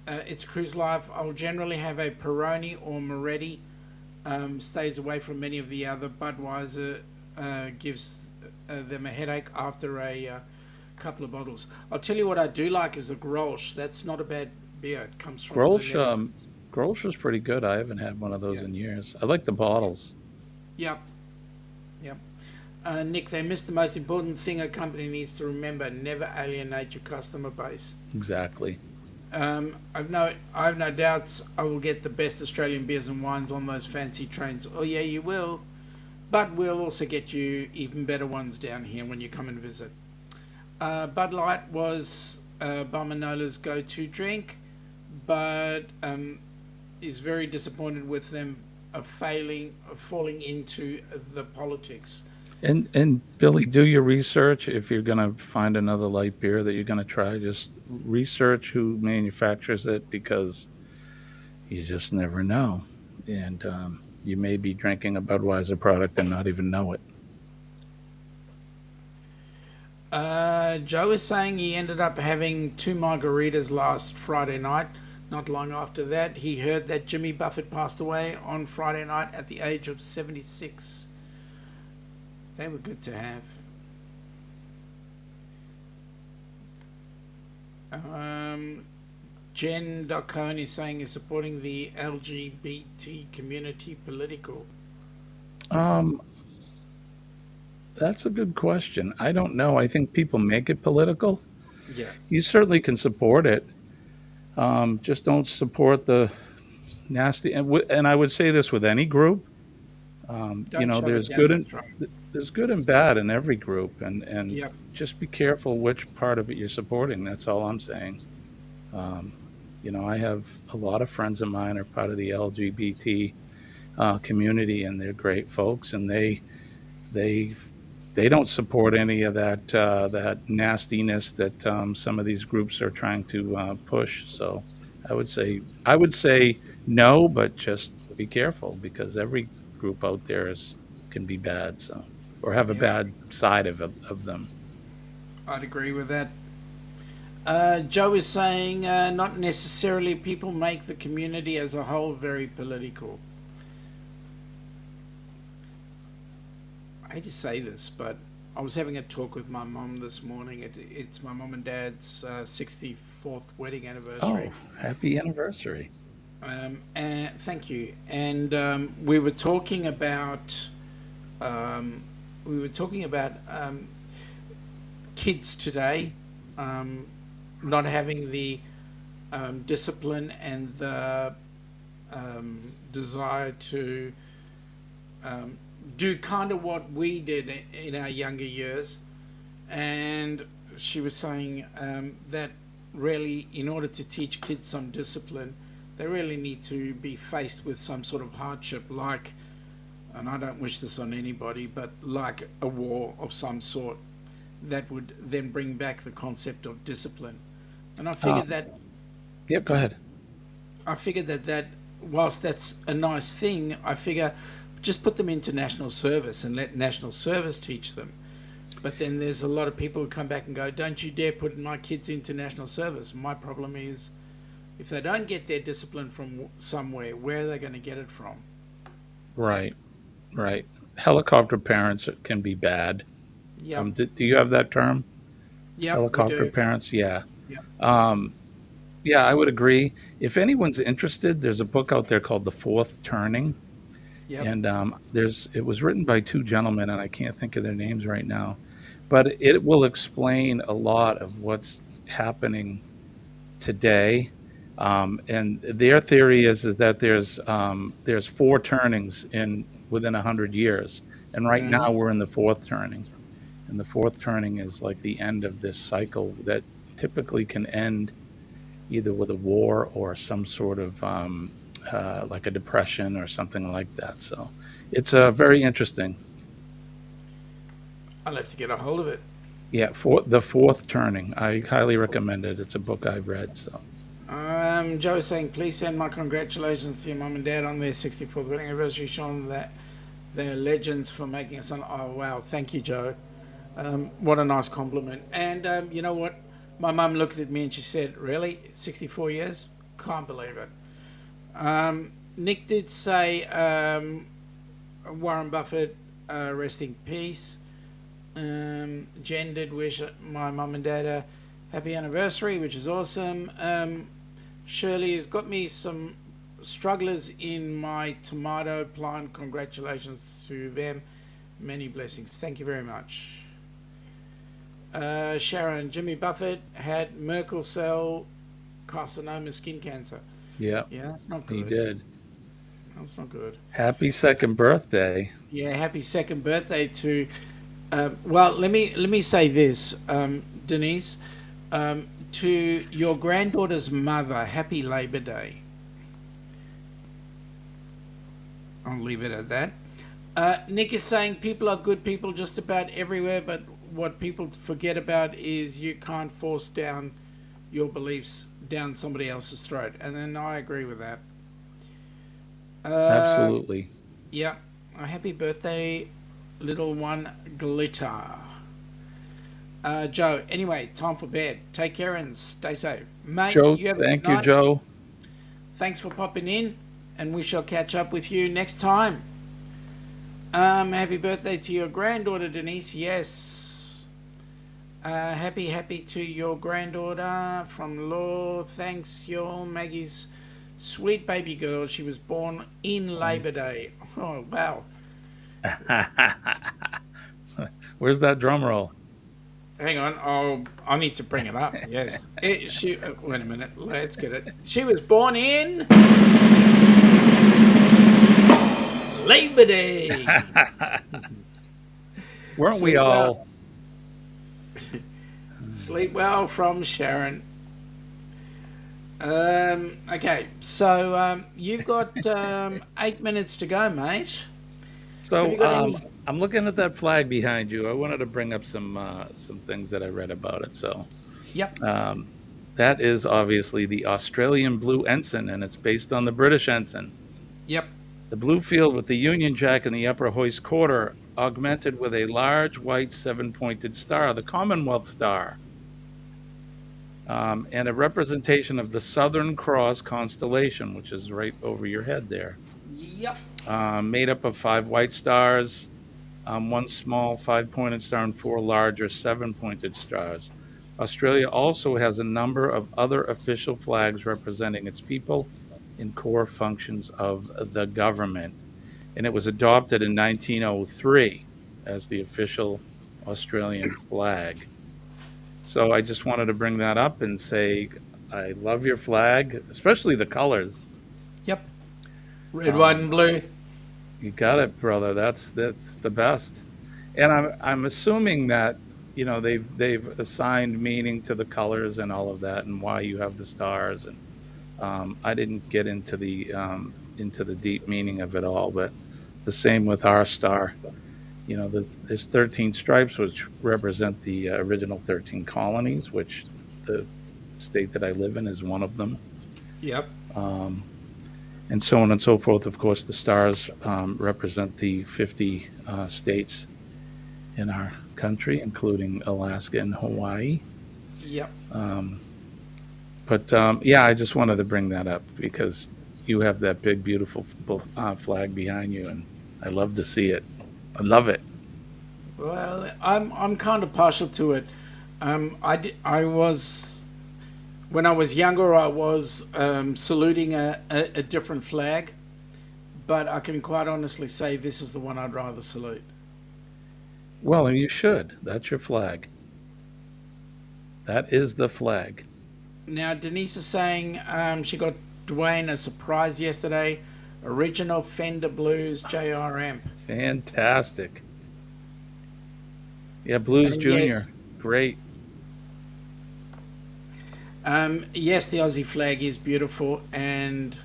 it's cruise life. I'll generally have a Peroni or Moretti. Stays away from many of the other. Budweiser gives them a headache after a couple of bottles. I'll tell you what I do like is a Grolsch. That's not a bad beer. It comes from the Grolsch, Netherlands. Grolsch is pretty good. I haven't had one of those Yeah. in years. I like the bottles. Yep. Yep. Nick, they missed the most important thing a company needs to remember: never alienate your customer base. Exactly. I have no doubts I will get the best Australian beers and wines on those fancy trains. Oh yeah, you will. But we'll also get you even better ones down here when you come and visit. Bud Light was Barmanola's go-to drink, but is very disappointed with them falling into the politics. And Billy, do your research. If you're gonna find another light beer that you're gonna try, just research who manufactures it because you just never know. And you may be drinking a Budweiser product and not even know it. Joe is saying he ended up having 2 margaritas last Friday night. Not long after that, he heard that Jimmy Buffett passed away on Friday night at the age of 76. They were good to have. Jen Cohn is saying he's supporting the LGBT community political. Um, that's a good question. I don't know. I think people make it political. Yeah. You certainly can support it. Just don't support the nasty. And I would say this with any group. Don't shove it There's down good their and throat. there's good and bad in every group, and Yep. just be careful which part of it you're supporting. That's all I'm saying. Um, I have a lot of friends of mine are part of the LGBT community, and they're great folks, and they they don't support any of that nastiness that some of these groups are trying to push. So I would say no, but just be careful because every group out there is can be bad. So or have a Yep. bad side of them. I'd agree with that. Joe is saying not necessarily people make the community as a whole very political. I hate to say this, but I was having a talk with my mum this morning. It's my mum and dad's 64th wedding anniversary. Oh, happy anniversary! And thank you. And we were talking about um, kids today um, not having the discipline and the desire to um, do kind of what we did in our younger years. And she was saying that really, in order to teach kids some discipline, they really need to be faced with some sort of hardship, like, and I don't wish this on anybody, but like a war of some sort that would then bring back the concept of discipline. And Uh, yep, go ahead. I figured that whilst that's a nice thing, I figure just put them into national service and let national service teach them. But then there's a lot of people who come back and go, don't you dare put my kids into national service. My problem is, if they don't get their discipline from somewhere, where are they going to get it from? Right, right. Helicopter parents can be bad. Yep, Do you have that term? yep, we Helicopter do. parents? Yeah. Yep, Um, yeah, I would agree. If anyone's interested, there's a book out there called The Fourth Turning, yep. and it was written by two gentlemen, and I can't think of their names right now, but it will explain a lot of what's happening today. And their theory is that there's four turnings in within 100 years, and right Uh-huh. now we're in the fourth turning, and the fourth turning is like the end of this cycle that typically can end either with a war or some sort of like a depression or something like that. So it's very interesting. I'll have to get a hold of it. Yeah, for the fourth turning, I highly recommend it. It's a book I've read. So Joe is saying, please send my congratulations to your mum and dad on their 64th wedding anniversary, showing that they're legends for making a son. Oh, wow. Thank you, Joe. What a nice compliment. And you know what? My mum looked at me and she said, really? 64 years? Can't believe it. Nick did say Warren Buffett, rest in peace. Jen did wish my mum and dad a happy anniversary, which is awesome. Shirley has got me some strugglers in my tomato plant. Congratulations to them. Many blessings. Thank you very much. Sharon, Jimmy Buffett had Merkel cell carcinoma, skin cancer. yeah, Yeah, that's not he good. did. That's not good. Happy second birthday. Yeah, happy second birthday to. Well, let me say this, Denise, to your granddaughter's mother. Happy Labor Day. I'll leave it at that. Nick is saying people are good people just about everywhere, but what people forget about is you can't force down your beliefs down somebody else's throat. And then I agree with that. Uh, Absolutely. yeah. Happy birthday, little one, Glitter. Joe, anyway, time for bed. Take care and stay safe. Mate, Joe, you have a good thank you, night. Joe. Thanks for popping in, and we shall catch up with you next time. Happy birthday to your granddaughter, Denise. Yes. Happy to your granddaughter from Law. Thanks, y'all. Maggie's sweet baby girl. She was born in Labor Day. Oh, wow. Where's that drum roll? Hang on. Oh, I need to bring it up. Yes. Wait a minute. Let's get it. She was born in Labor Day. Weren't we Sleep well. all? Sleep well from Sharon. Okay, so you've got 8 minutes to go, mate. Have you So got any? I'm looking at that flag behind you. I wanted to bring up some things that I read about it. So Yep, um, that is obviously the Australian blue ensign, and it's based on the British ensign. yep. The blue field with the Union Jack in the upper hoist quarter, augmented with a large white seven-pointed star, the Commonwealth Star, and a representation of the Southern Cross constellation, which is right over your head there. Yep. Made up of five white stars, one small five-pointed star, and four larger seven-pointed stars. Australia also has a number of other official flags representing its people in core functions of the government. And it was adopted in 1903 as the official Australian flag. So I just wanted to bring that up and say I love your flag, especially the colors. Yep. Red, white, Um, and blue. you got it, brother. That's the best. And I'm assuming that they've assigned meaning to the colors and all of that, and why you have the stars. And I didn't get into the deep meaning of it all, but the same with our star. There's 13 stripes, which represent the original 13 colonies, which the state that I live in is one of them. Yep. Um, and so on and so forth. Of course, the stars represent the 50 states in our country, including Alaska and Hawaii. Yep. Um, but yeah, I just wanted to bring that up because you have that big, beautiful flag behind you, and I love to see it. I love it. Well, I'm kind of partial to it. I was when I was younger. I was saluting a different flag, but I can quite honestly say this is the one I'd rather salute. Well, and you should. That's your flag. That is the flag. Now, Denise is saying she got Dwayne a surprise yesterday. Original Fender Blues JR amp. Fantastic. Yeah, Blues And yes, Junior. Great. yes, the Aussie flag is beautiful and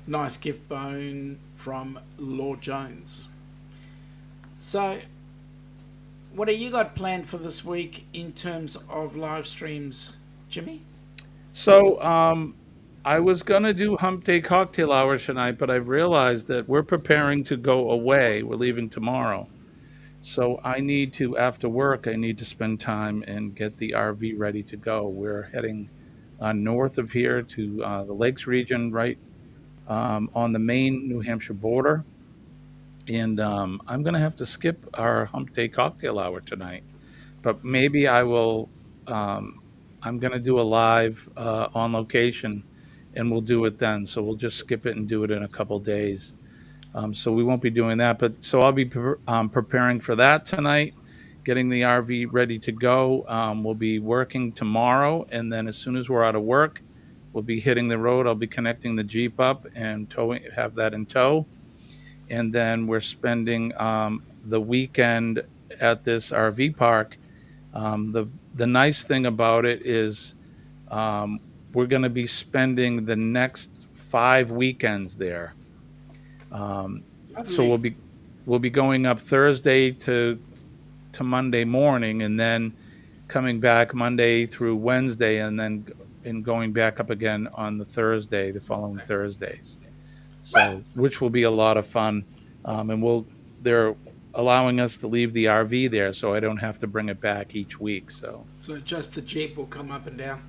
nice gift bone from Lord Jones. So, what have you got planned for this week in terms of live streams, Jimmy? So, I was gonna do Hump Day cocktail hour tonight, but I've realized that we're preparing to go away. We're leaving tomorrow. So I need to, after work, I need to spend time and get the RV ready to go. We're heading north of here to the Lakes region, right on the Maine New Hampshire border. And I'm going to have to skip our Hump Day cocktail hour tonight. But maybe I will, I'm going to do a live on location, and we'll do it then. So we'll just skip it and do it in a couple days. So we won't be doing that. But so I'll be preparing for that tonight, getting the RV ready to go. We'll be working tomorrow. And then as soon as we're out of work, we'll be hitting the road. I'll be connecting the Jeep up and have that in tow. And then we're spending the weekend at this RV park. The nice thing about it is um, we're going to be spending the next 5 weekends there. So Lovely. we'll be going up Thursday to Monday morning, and then coming back Monday through Wednesday, and then going back up again on the following Thursdays. So which will be a lot of fun, and we'll there allowing us to leave the RV there, so I don't have to bring it back each week. So So just the Jeep will come up and down.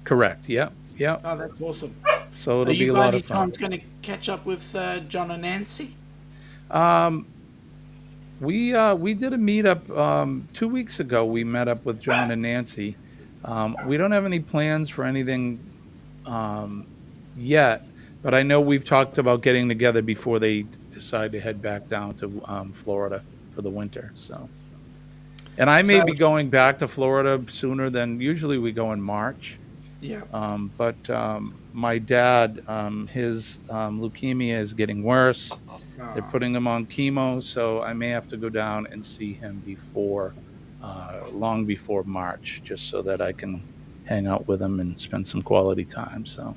correct. Yep. Yep. Oh, that's awesome. So Are it'll be you a by lot any of fun. chance going to catch up with John and Nancy? Um, we did a meetup 2 weeks ago. We met up with John and Nancy. We don't have any plans for anything um, yet, but I know we've talked about getting together before they decide to head back down to Florida for the winter. So, and I may So, be going back to Florida sooner than usually. We go in March. yeah. But my dad, his leukemia is getting worse. They're Oh. putting him on chemo, so I may have to go down and see him long before March, just so that I can hang out with him and spend some quality time. So,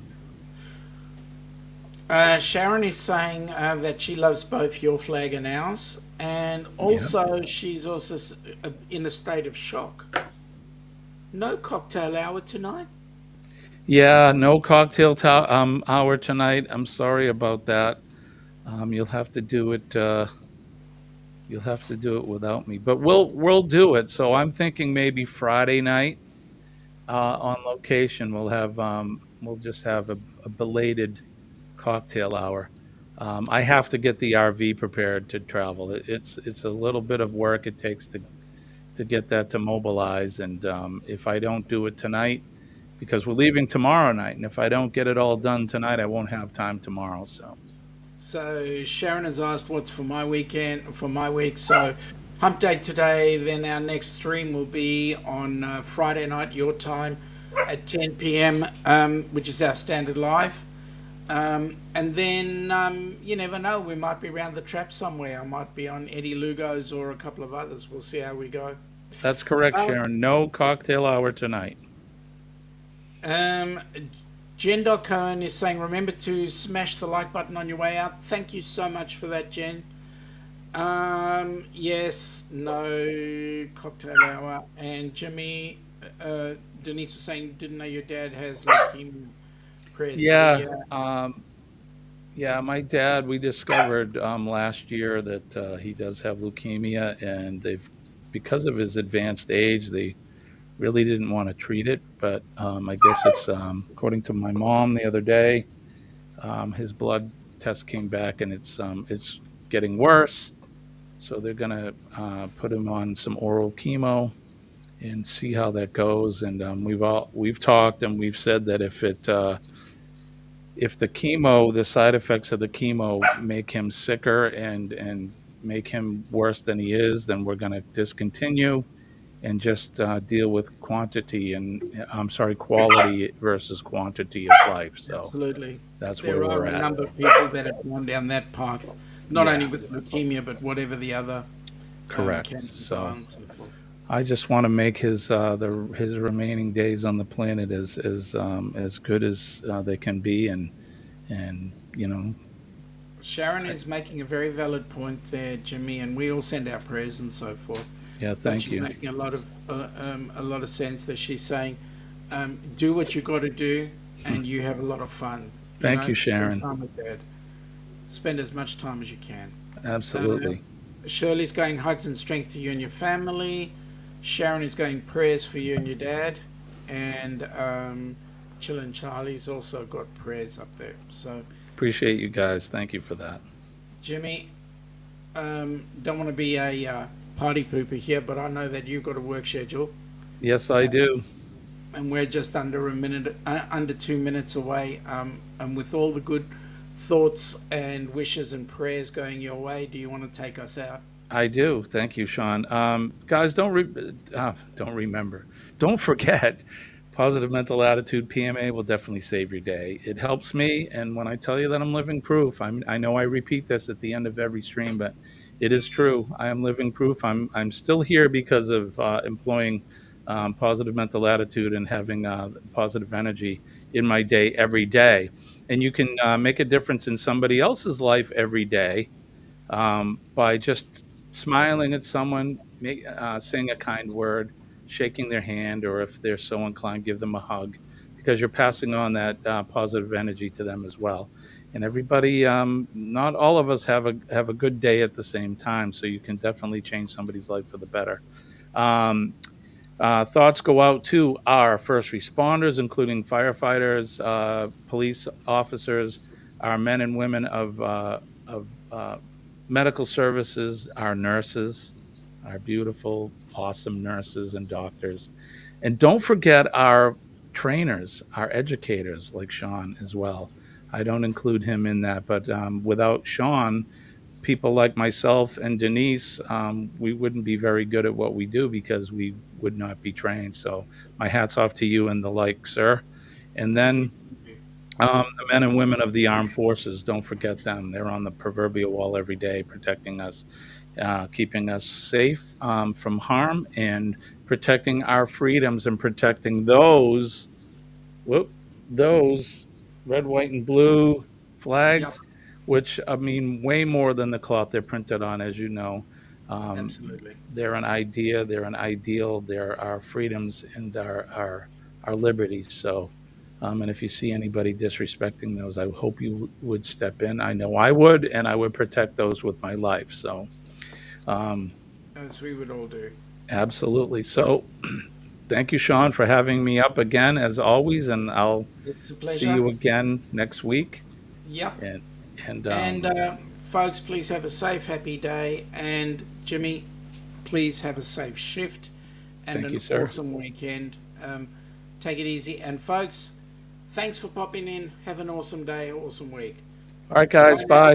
Sharon is saying that she loves both your flag and ours, and yeah. also she's also in a state of shock. No cocktail hour tonight. Yeah, no hour tonight. I'm sorry about that. You'll have to do it. You'll have to do it without me, but we'll do it. So I'm thinking maybe Friday night on location. We'll just have a belated cocktail hour. I have to get the RV prepared to travel. It's a little bit of work it takes to get that to mobilize, and if I don't do it tonight, because we're leaving tomorrow night, and if I don't get it all done tonight, I won't have time tomorrow. So So Sharon has asked what's for my weekend, for my week. So hump day today. Then our next stream will be on Friday night your time at 10 p.m., which is our standard live. And then you never know. We might be around the trap somewhere. I might be on Eddie Lugo's or a couple of others. We'll see how we go. that's correct, Um, Sharon. No cocktail hour tonight. um, Jen Cohen is saying, remember to smash the like button on your way out. Thank you so much for that, Jen. Yes, no cocktail hour. And Jimmy, Denise was saying, didn't know your dad has leukemia. Prayers, buddy. Yeah, Yeah. yeah. My dad, we discovered last year that he does have leukemia, and they've because of his advanced age, they really didn't want to treat it. But I guess it's according to my mom the other day, his blood test came back, and it's getting worse. So they're gonna put him on some oral chemo and see how that goes. And we've talked and we've said that if the side effects of the chemo make him sicker and make him worse than he is, then we're going to discontinue and just deal with quantity and I'm sorry, quality versus quantity of life. So Absolutely. that's where There we're are a at. number of people that have gone down that path, not only Yeah, with leukemia, but whatever the other correct. cancers are So and so forth. I just want to make his remaining days on the planet as good as they can be, and Sharon I, is making a very valid point there, Jimmy, and we all send our prayers and so forth. yeah, But thank she's you. making a lot of sense that she's saying, do what you got to do, and you have a lot of fun. You Thank know, you, spend Sharon. time with Dad. Spend as much time as you can. Uh, Absolutely. Shirley's going hugs and strength to you and your family. Sharon is going prayers for you and your dad, and Chillin' Charlie's also got prayers up there. So, Appreciate you guys. Thank you for that. Jimmy, don't want to be a party pooper here, but I know that you've got a work schedule, Yes, I do. and we're just under a minute, under 2 minutes away. And with all the good thoughts and wishes and prayers going your way, do you want to take us out? I do. Thank you, Sean. Guys, don't remember. Don't forget. Positive mental attitude PMA will definitely save your day. It helps me, and when I tell you that I'm living proof, I know I repeat this at the end of every stream, but it is true. I am living proof. I'm still here because of employing positive mental attitude and having positive energy in my day every day. And you can make a difference in somebody else's life every day by just smiling at someone, saying a kind word, shaking their hand, or if they're so inclined, give them a hug, because you're passing on that positive energy to them as well. and everybody. Not all of us have a good day at the same time, so you can definitely change somebody's life for the better. Um, Thoughts go out to our first responders, including firefighters, police officers, our men and women of medical services, our nurses, our beautiful, awesome nurses and doctors, and don't forget our trainers, our educators, like Sean as well. I don't include him in that, but without Sean, people like myself and Denise, we wouldn't be very good at what we do because we would not be trained. So my hat's off to you and the like, sir. And Thank you. then the men and women of the armed forces, don't forget them. They're on the proverbial wall every day, protecting us, keeping us safe from harm, and protecting our freedoms and protecting whoop, those red, white, and blue Yep, flags, which I mean, way more than the cloth they're printed on, as you know. absolutely. They're an idea, they're an ideal, they're our freedoms and our liberties. So, and if you see anybody disrespecting those, I hope you would step in. I know I would, and I would protect those with my life. So, um, As we would all do. absolutely. So, thank you, Sean, for having me up again, as always, and I'll It's a see pleasure. you again next week. Yep. And and And folks, please have a safe, happy day. And Jimmy, please have a safe shift and thank you, an sir. awesome weekend. Take it easy. And folks, thanks for popping in. Have an awesome day, awesome week. All right, Bye guys. now. Bye.